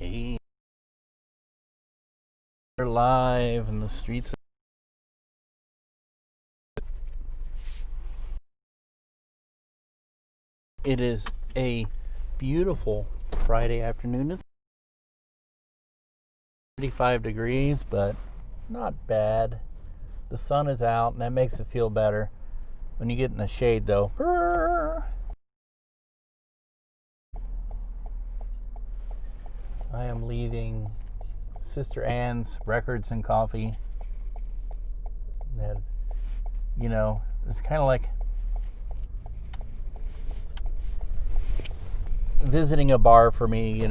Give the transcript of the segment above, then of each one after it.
Hey, we're live in the streets. It is a beautiful Friday afternoon. It's 35 degrees, but not bad. The sun is out, and that makes it feel better. When you get in the shade, though, I am leaving Sister Anne's Records and Coffee. And, it's kind of like visiting a bar for me,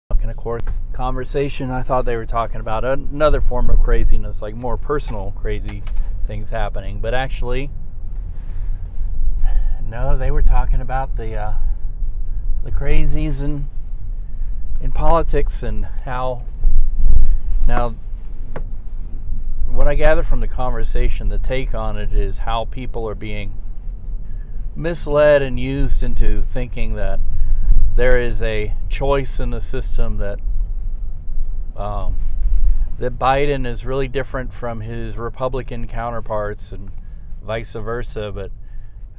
Talking a conversation, I thought they were talking about another form of craziness, like more personal crazy things happening. But actually, no, they were talking about the crazies in politics and how now what I gather from the conversation, the take on it is how people are being misled and used into thinking that there is a choice in the system, that that Biden is really different from his Republican counterparts and vice versa. But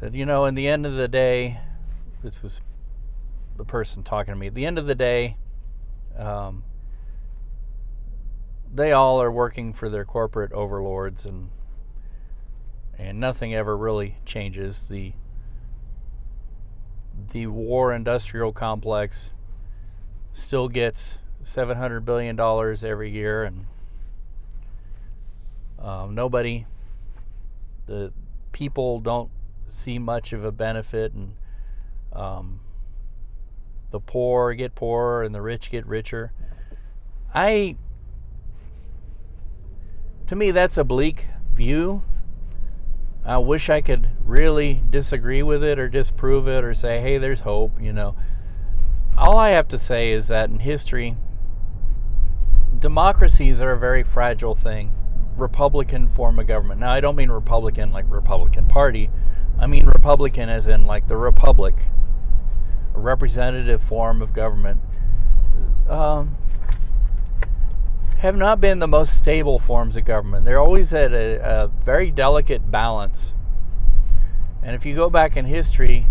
that, in the end of the day, this was the person talking to me. At the end of the day, they all are working for their corporate overlords, and nothing ever really changes. The war industrial complex still gets $700 billion every year, and the people don't see much of a benefit, and the poor get poorer and the rich get richer. To me, that's a bleak view. I wish I could really disagree with it or disprove it or say, hey, there's hope, All I have to say is that in history, democracies are a very fragile thing. Republican form of government. Now, I don't mean Republican like Republican Party. I mean Republican as in like the Republic, a representative form of government. Have not been the most stable forms of government. They're always at a very delicate balance. And if you go back in history,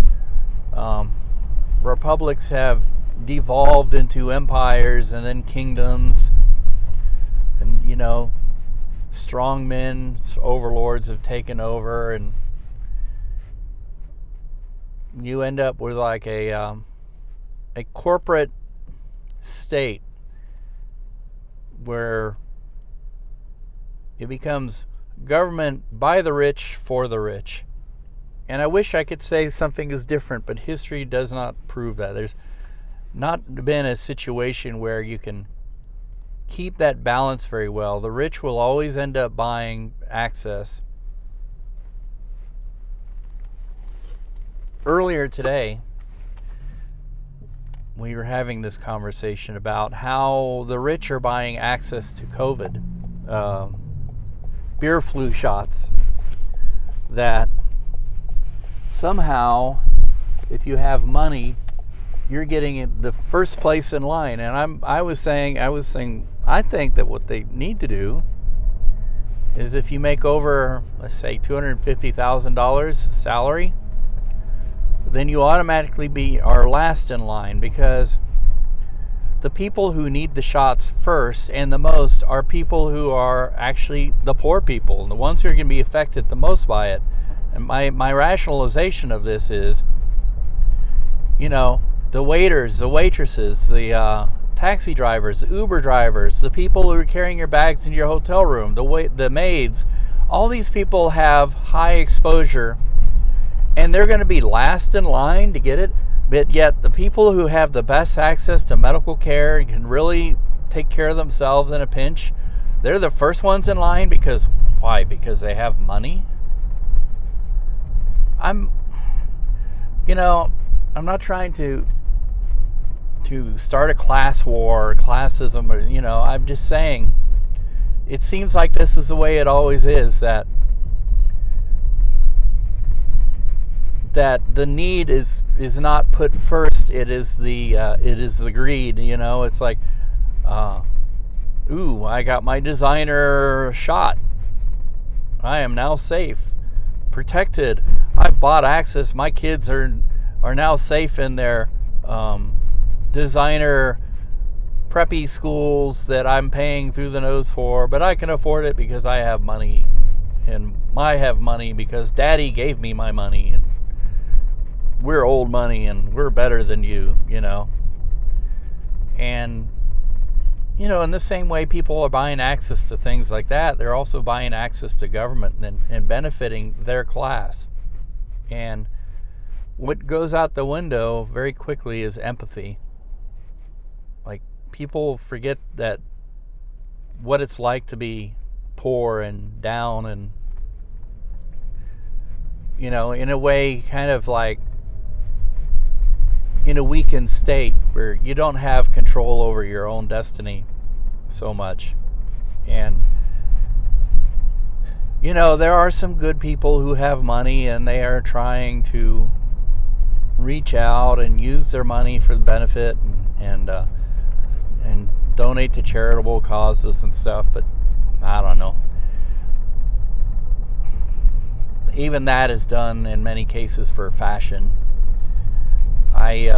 republics have devolved into empires and then kingdoms. And, strong men, overlords have taken over, and you end up with like a corporate state where it becomes government by the rich for the rich. And I wish I could say something is different, but history does not prove that. There's not been a situation where you can keep that balance very well. The rich will always end up buying access. Earlier today, we were having this conversation about how the rich are buying access to COVID, beer flu shots, that somehow, if you have money, you're getting the first place in line. And I was saying, I think that what they need to do is, if you make over, let's say, $250,000 salary, then you automatically are last in line, because the people who need the shots first and the most are people who are actually the poor people, and the ones who are going to be affected the most by it. And my rationalization of this is, the waiters, the waitresses, the taxi drivers, the Uber drivers, the people who are carrying your bags in your hotel room, the maids, all these people have high exposure, and they're going to be last in line to get it. But yet the people who have the best access to medical care and can really take care of themselves in a pinch, they're the first ones in line. Because why? Because they have money. I'm not trying to start a class war or classism, or I'm just saying, it seems like this is the way it always is, that that the need is not put first. It is the greed. It's like, ooh, I got my designer shot. I am now safe, protected. I bought access. My kids are now safe in their designer preppy schools that I'm paying through the nose for, but I can afford it because I have money, and I have money because Daddy gave me my money, and we're old money and we're better than you, And, in the same way people are buying access to things like that, they're also buying access to government and benefiting their class. And what goes out the window very quickly is empathy. Like, people forget that what it's like to be poor and down and, in a way, kind of like in a weakened state where you don't have control over your own destiny so much. And, there are some good people who have money and they are trying to reach out and use their money for the benefit and donate to charitable causes and stuff, but I don't know. Even that is done in many cases for fashion. I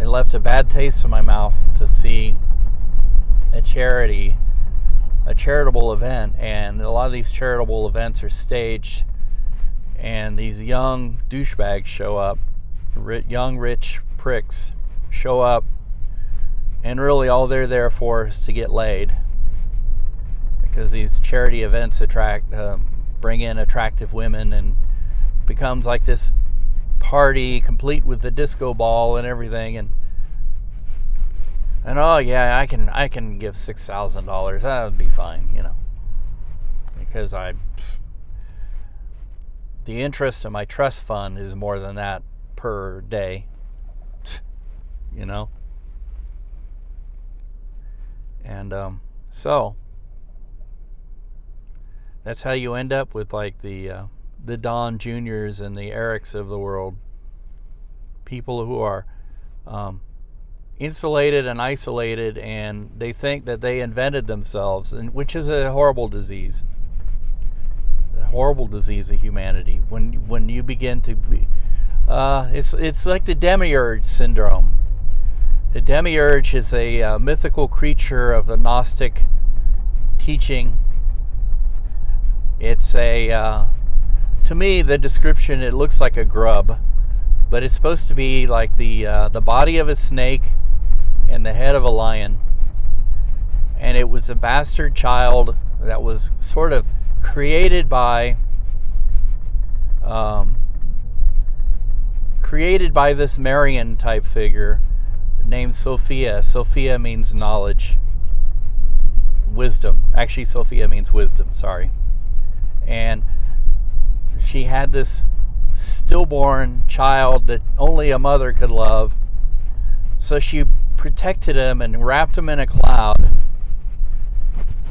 left a bad taste in my mouth to see a charitable event, and a lot of these charitable events are staged, and these young douchebags show up, young rich pricks show up, and really all they're there for is to get laid, because these charity events bring in attractive women, and becomes like this party complete with the disco ball and everything, and oh yeah, I can give $6,000. That would be fine, because the interest in my trust fund is more than that per day, and so that's how you end up with like the Don Juniors and the Erics of the world, people who are insulated and isolated, and they think that they invented themselves, and which is a horrible disease of humanity. When you begin to be, it's like the demiurge syndrome. The demiurge is a mythical creature of the Gnostic teaching. It's to me, the description, it looks like a grub, but it's supposed to be like the body of a snake and the head of a lion. And it was a bastard child that was sort of created by this Marian type figure named Sophia. Sophia means knowledge, wisdom. Actually, Sophia means wisdom, sorry. And she had this stillborn child that only a mother could love. So she protected him and wrapped him in a cloud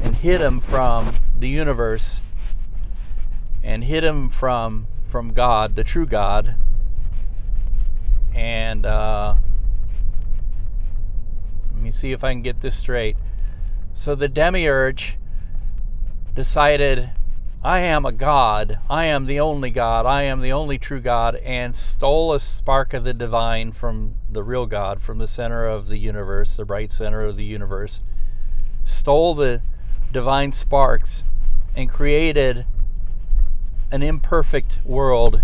and hid him from the universe and hid him from God, the true God. And let me see if I can get this straight. So the demiurge decided, I am a god. I am the only God. I am the only true God, and stole a spark of the divine from the real God, from the center of the universe, the bright center of the universe. Stole the divine sparks and created an imperfect world,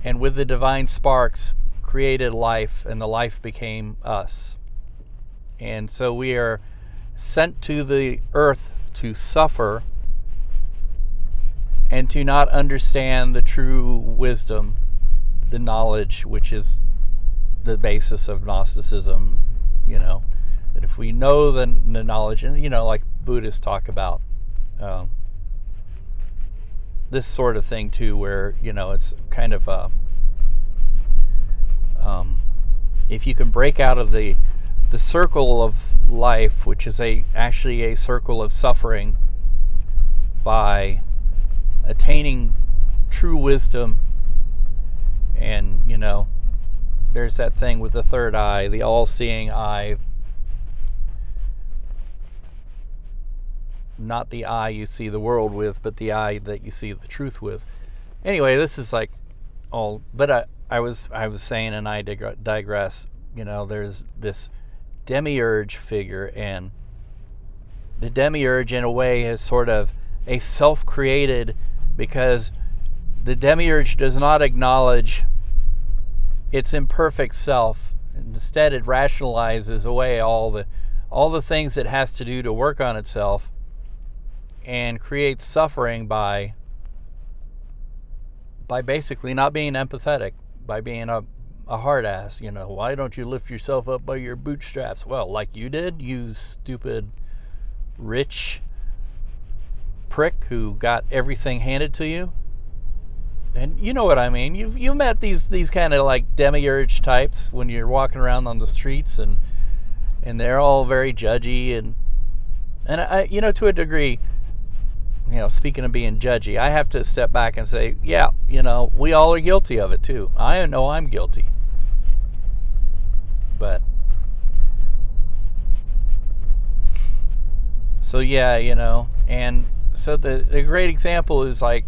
and with the divine sparks created life, and the life became us. And so we are sent to the earth to suffer and to not understand the true wisdom, the knowledge, which is the basis of Gnosticism, that if we know the knowledge, and like Buddhists talk about this sort of thing too, where it's kind of if you can break out of the circle of life, which is actually a circle of suffering, by attaining true wisdom. And, there's that thing with the third eye, the all-seeing eye. Not the eye you see the world with, but the eye that you see the truth with. Anyway, this is like all, but I was saying, and I digress, there's this demiurge figure, and the demiurge in a way is sort of a self-created, because the demiurge does not acknowledge its imperfect self. Instead, it rationalizes away all the things it has to do to work on itself, and creates suffering by basically not being empathetic, by being a hard ass. Why don't you lift yourself up by your bootstraps? Well, like you did, you stupid rich prick who got everything handed to you. And you know what I mean. You've met these kind of like demiurge types when you're walking around on the streets, and they're all very judgy, and I, to a degree, speaking of being judgy, I have to step back and say, yeah, we all are guilty of it too. I know I'm guilty. But so yeah, and so the great example is like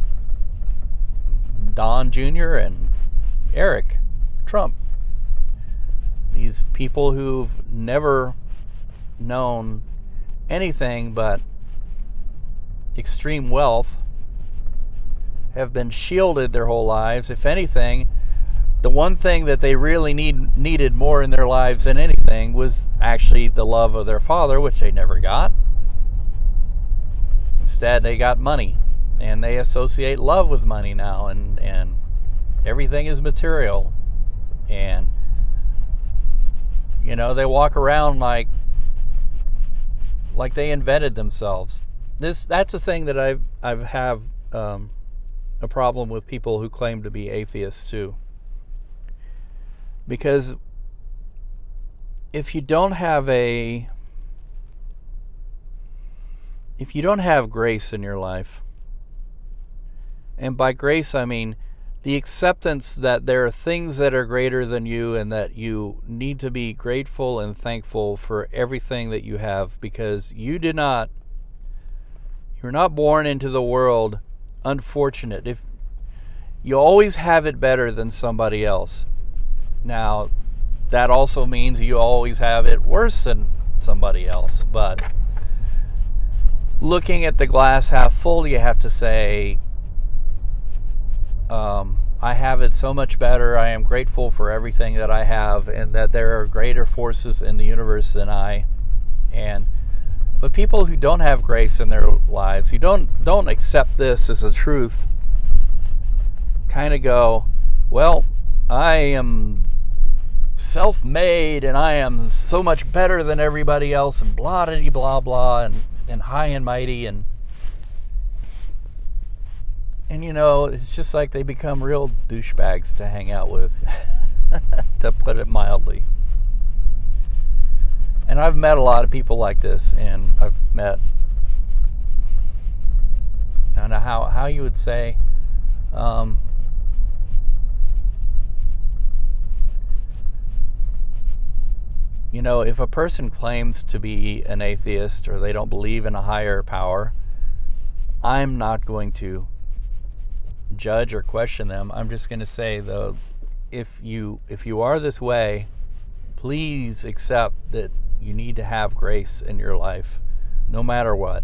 Don Jr. and Eric Trump. These people who've never known anything but extreme wealth have been shielded their whole lives. If anything, the one thing that they really needed more in their lives than anything was actually the love of their father, which they never got. Instead, they got money, and they associate love with money now, and everything is material. And they walk around like they invented themselves. That's a thing that I have a problem with people who claim to be atheists too. Because if you don't have grace in your life, and by grace I mean the acceptance that there are things that are greater than you, and that you need to be grateful and thankful for everything that you have, because you're not born into the world unfortunate. If you always have it better than somebody else. Now, that also means you always have it worse than somebody else. But looking at the glass half full, you have to say, I have it so much better. I am grateful for everything that I have, and that there are greater forces in the universe than I. But people who don't have grace in their lives, who don't accept this as a truth, kind of go, well, I am self-made, and I am so much better than everybody else, and blah blah, and high and mighty, and it's just like they become real douchebags to hang out with, to put it mildly. And I've met a lot of people like this, and I've met, I don't know how you would say, if a person claims to be an atheist, or they don't believe in a higher power, I'm not going to judge or question them. I'm just going to say, though, if you are this way, please accept that you need to have grace in your life, no matter what.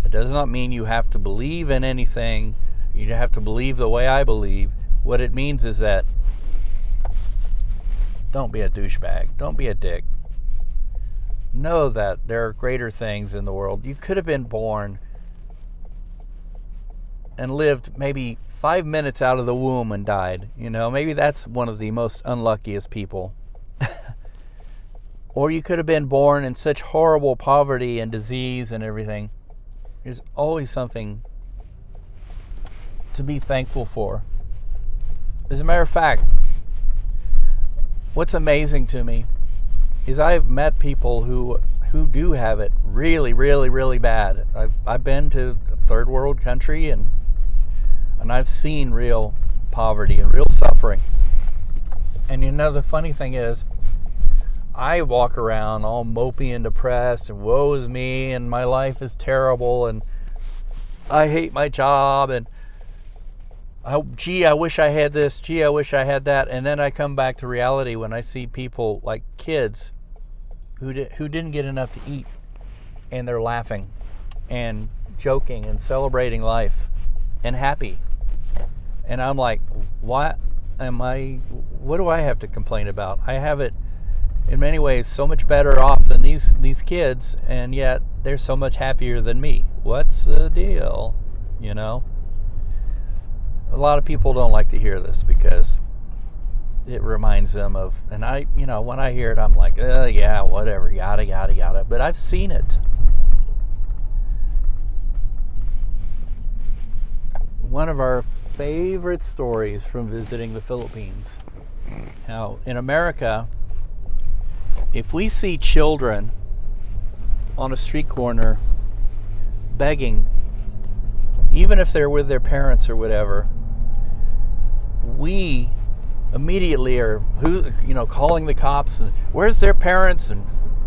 It does not mean you have to believe in anything. You have to believe the way I believe. What it means is that don't be a douchebag. Don't be a dick. Know that there are greater things in the world. You could have been born and lived maybe 5 minutes out of the womb and died. Maybe that's one of the most unluckiest people. Or you could have been born in such horrible poverty and disease and everything. There's always something to be thankful for. As a matter of fact, what's amazing to me is I've met people who do have it really, really, really bad. I've been to a third world country, and and I've seen real poverty and real suffering. And the funny thing is, I walk around all mopey and depressed and woe is me and my life is terrible and I hate my job and I wish I had this, I wish I had that. And then I come back to reality when I see people like kids who didn't get enough to eat, and they're laughing and joking and celebrating life and happy. And I'm like, what do I have to complain about? I have it in many ways so much better off than these kids, and yet they're so much happier than me. What's the deal? A lot of people don't like to hear this because it reminds them of, and when I hear it, I'm like, yeah, whatever, yada, yada, yada. But I've seen it. One of our favorite stories from visiting the Philippines. Now, in America, if we see children on a street corner begging, even if they're with their parents or whatever, we immediately are calling the cops and where's their parents and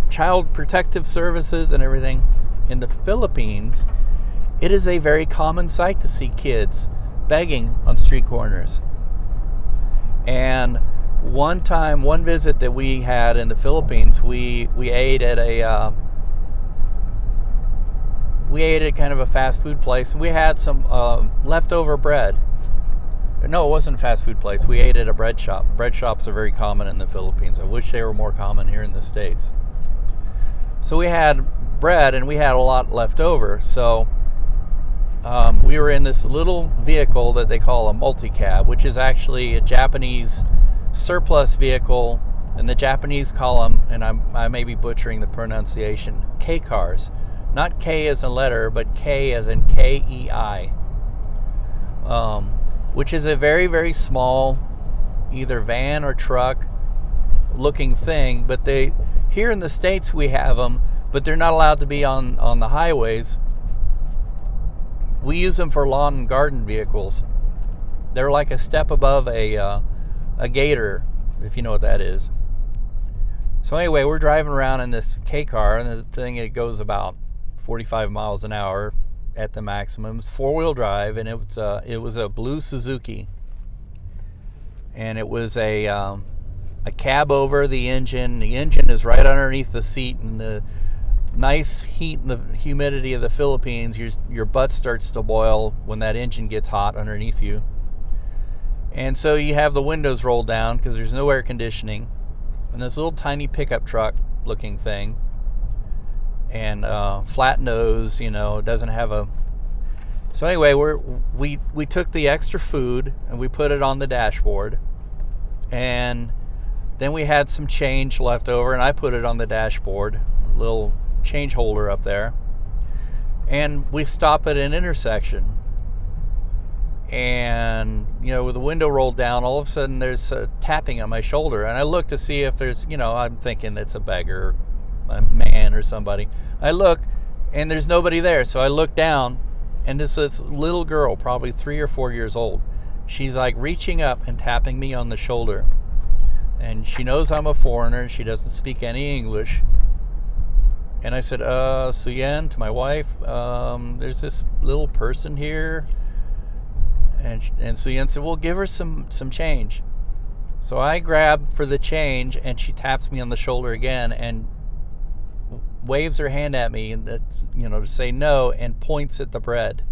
child protective services and everything. In the Philippines, it is a very common sight to see kids begging on street corners. And one visit that we had in the Philippines, we ate at kind of a fast food place, and we had some leftover bread. No, it wasn't a fast food place. We ate at a bread shop. Bread shops are very common in the Philippines. I wish they were more common here in the States. So we had bread, and we had a lot left over. So we were in this little vehicle that they call a multi-cab, which is actually a Japanese surplus vehicle, and the Japanese call them, and I may be butchering the pronunciation, K-cars. Not K as a letter, but K as in K-E-I. Which is a very, very small, either van or truck looking thing. But here in the States we have them, but they're not allowed to be on the highways. We use them for lawn and garden vehicles. They're like a step above a gator, if you know what that is. So anyway, we're driving around in this K-car, and the thing, it goes about 45 miles an hour at the maximum. It's 4-wheel drive, and it was a blue Suzuki, and it was a cab over the engine. The engine is right underneath the seat, and the nice heat and the humidity of the Philippines, your butt starts to boil when that engine gets hot underneath you. And so you have the windows rolled down because there's no air conditioning, and this little tiny pickup truck looking thing, and flat nose, doesn't have a. So anyway, we took the extra food and we put it on the dashboard, and then we had some change left over, and I put it on the dashboard, a little change holder up there, and we stop at an intersection, and with the window rolled down, all of a sudden there's a tapping on my shoulder, and I look to see if there's, I'm thinking it's a beggar, a man or somebody. I look, and there's nobody there. So I look down, and this little girl, probably 3 or 4 years old, she's like reaching up and tapping me on the shoulder, and she knows I'm a foreigner. She doesn't speak any English. And I said, Suyen, to my wife, there's this little person here. And Suyen said, well, give her some change. So I grab for the change, and she taps me on the shoulder again and waves her hand at me, and that's, to say no, and points at the bread.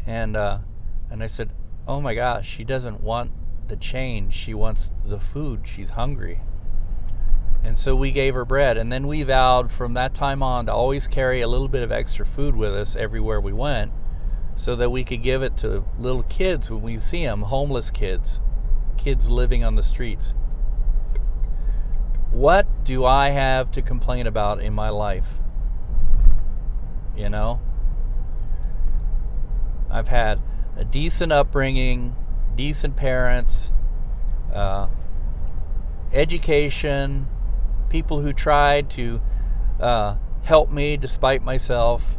And I said, oh my gosh, she doesn't want the change. She wants the food. She's hungry. And so we gave her bread, and then we vowed from that time on to always carry a little bit of extra food with us everywhere we went, so that we could give it to little kids when we see them, homeless kids living on the streets. What do I have to complain about in my life? I've had a decent upbringing, decent parents, education, people who tried to help me despite myself.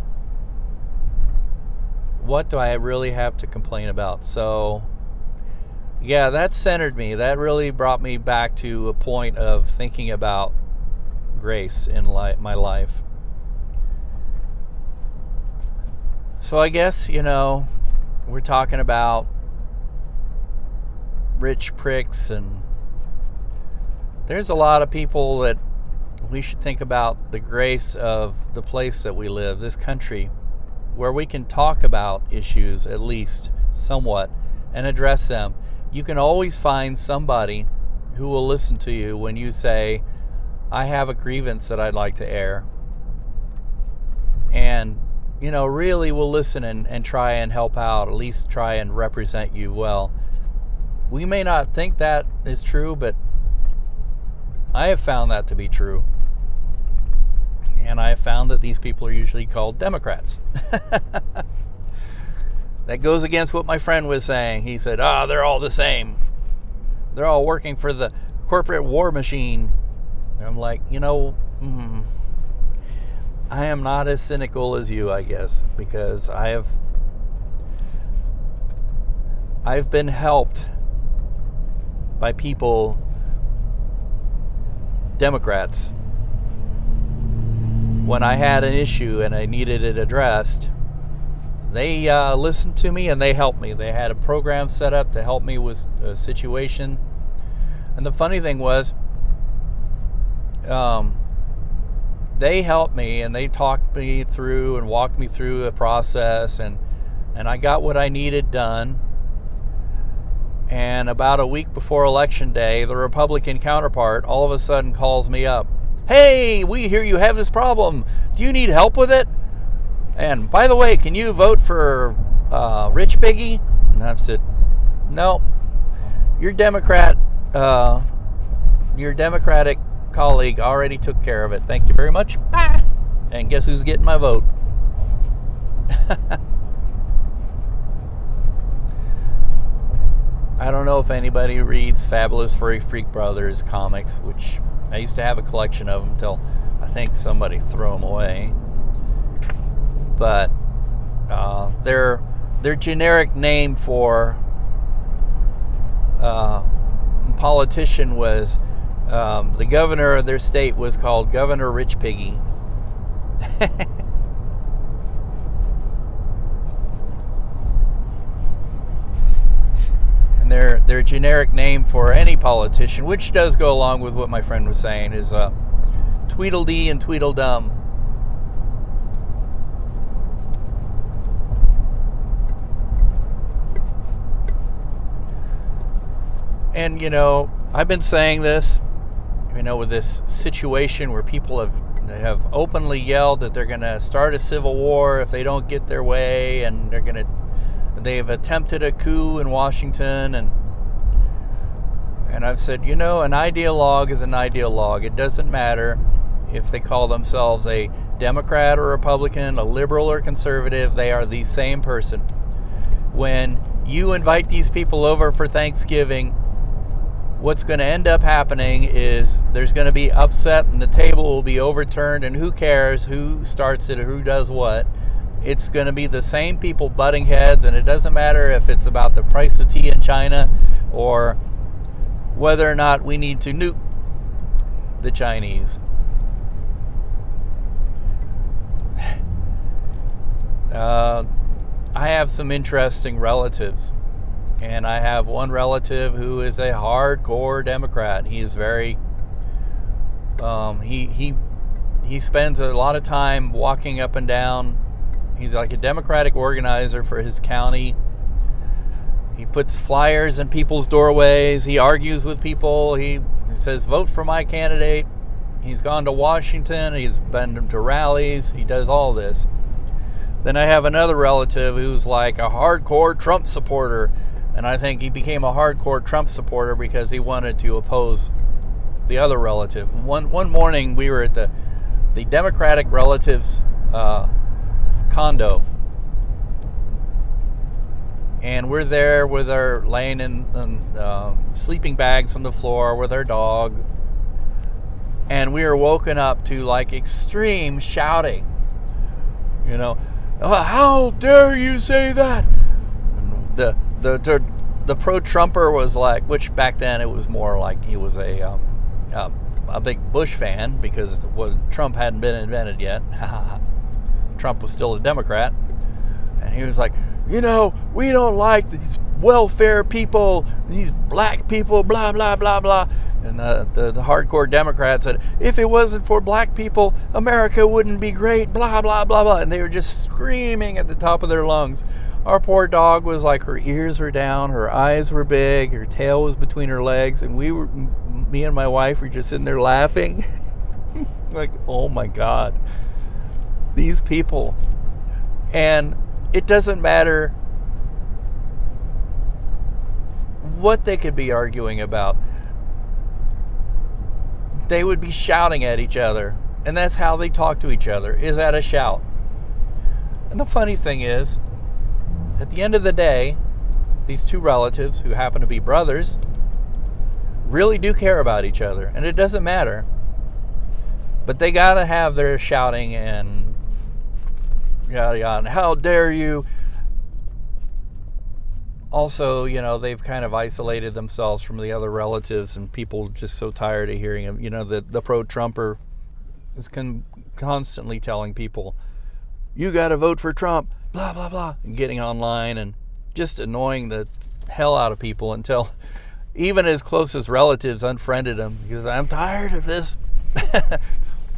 what do I really have to complain about? So, yeah, that centered me. That really brought me back to a point of thinking about grace in my life. So I guess, we're talking about rich pricks, and there's a lot of people that we should think about the grace of the place that we live, this country, where we can talk about issues at least somewhat and address them. You can always find somebody who will listen to you when you say, I have a grievance that I'd like to air. And, really will listen and try and help out, at least try and represent you well. We may not think that is true, but I have found that to be true. And I have found that these people are usually called Democrats. That goes against what my friend was saying. He said, they're all the same. They're all working for the corporate war machine. And I'm like, I am not as cynical as you, I guess, because I've been helped by people, Democrats, when I had an issue and I needed it addressed. They listened to me and they helped me. They had a program set up to help me with a situation. And the funny thing was, they helped me and they talked me through and walked me through a process, and I got what I needed done. And about a week before Election Day, the Republican counterpart all of a sudden calls me up. Hey, we hear you have this problem. Do you need help with it? And by the way, can you vote for Rich Piggy? And I've said, no, your Democratic colleague already took care of it. Thank you very much. Bye. And guess who's getting my vote? I don't know if anybody reads Fabulous Furry Freak Brothers comics, which I used to have a collection of them until I think somebody threw them away. But their generic name for politician was, the governor of their state was called Governor Rich Piggy. And their generic name for any politician, which does go along with what my friend was saying, is Tweedledee and Tweedledum. And, I've been saying this, with this situation where people have openly yelled that they're going to start a civil war if they don't get their way, and they've attempted a coup in Washington, and I've said, an ideologue is an ideologue. It doesn't matter if they call themselves a Democrat or Republican, a liberal or conservative, they are the same person. When you invite these people over for Thanksgiving, what's going to end up happening is there's going to be upset and the table will be overturned, and who cares who starts it or who does what. It's going to be the same people butting heads, and it doesn't matter if it's about the price of tea in China or whether or not we need to nuke the Chinese. I have some interesting relatives. And I have one relative who is a hardcore Democrat. He is very, he spends a lot of time walking up and down. He's like a Democratic organizer for his county. He puts flyers in people's doorways. He argues with people. He says, vote for my candidate. He's gone to Washington. He's been to rallies. He does all this. Then I have another relative who's like a hardcore Trump supporter. And I think he became a hardcore Trump supporter because he wanted to oppose the other relative. One morning we were at the Democratic relative's condo. And we're there with our laying in sleeping bags on the floor with our dog. And we were woken up to like extreme shouting. How dare you say that? The pro-Trumper was like, which back then it was more like he was a big Bush fan, because Trump hadn't been invented yet. Trump was still a Democrat, and he was like, we don't like these welfare people, these black people, blah blah blah blah. And the hardcore Democrats said, if it wasn't for black people, America wouldn't be great, blah blah blah blah. And they were just screaming at the top of their lungs. Our poor dog was like, her ears were down, her eyes were big, her tail was between her legs, and me and my wife were just sitting there laughing. Like, oh my God, these people. And it doesn't matter what they could be arguing about. They would be shouting at each other, and that's how they talk to each other, is at a shout. And the funny thing is, at the end of the day, these two relatives who happen to be brothers really do care about each other, and it doesn't matter. But they gotta have their shouting and yada yada, and how dare you. Also, they've kind of isolated themselves from the other relatives, and people just so tired of hearing them. The pro-Trumper is constantly telling people, you got to vote for Trump, blah, blah, blah, and getting online and just annoying the hell out of people until even his closest relatives unfriended him, because I'm tired of this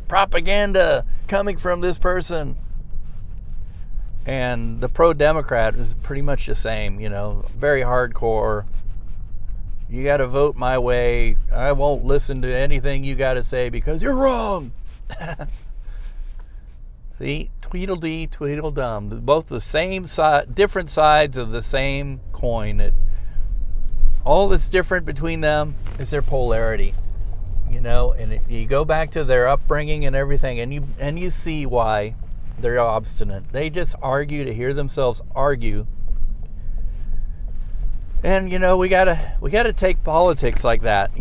propaganda coming from this person. And the pro-Democrat is pretty much the same, very hardcore. You got to vote my way. I won't listen to anything you got to say because you're wrong. See, Tweedledee, Tweedledum. Both the same side, different sides of the same coin. All that's different between them is their polarity, And you go back to their upbringing and everything, and you see why they're obstinate. They just argue to hear themselves argue. And we gotta take politics like that.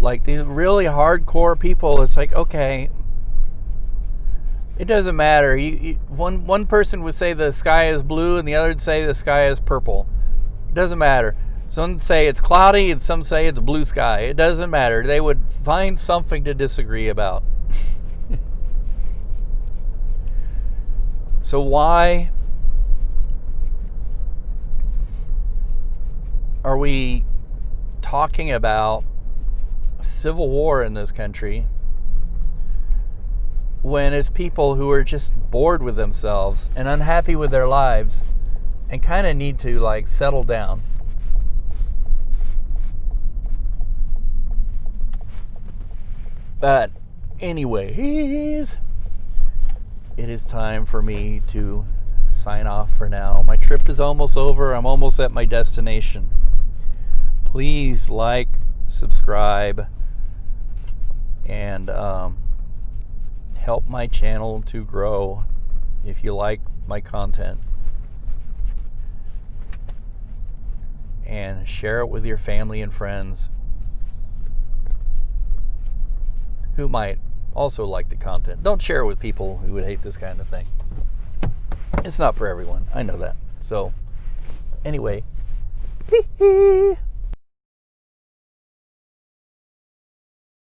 Like these really hardcore people. It's like, okay, it doesn't matter. One person would say the sky is blue, and the other would say the sky is purple. It doesn't matter. Some say it's cloudy, and some say it's blue sky. It doesn't matter. They would find something to disagree about. So why are we talking about a civil war in this country when it's people who are just bored with themselves and unhappy with their lives and kind of need to settle down? But anyways, it is time for me to sign off for now. My trip is almost over. I'm almost at my destination. Please like, subscribe, and help my channel to grow if you like my content. And share it with your family and friends who might also like the content. Don't share it with people who would hate this kind of thing. It's not for everyone. I know that. So, anyway.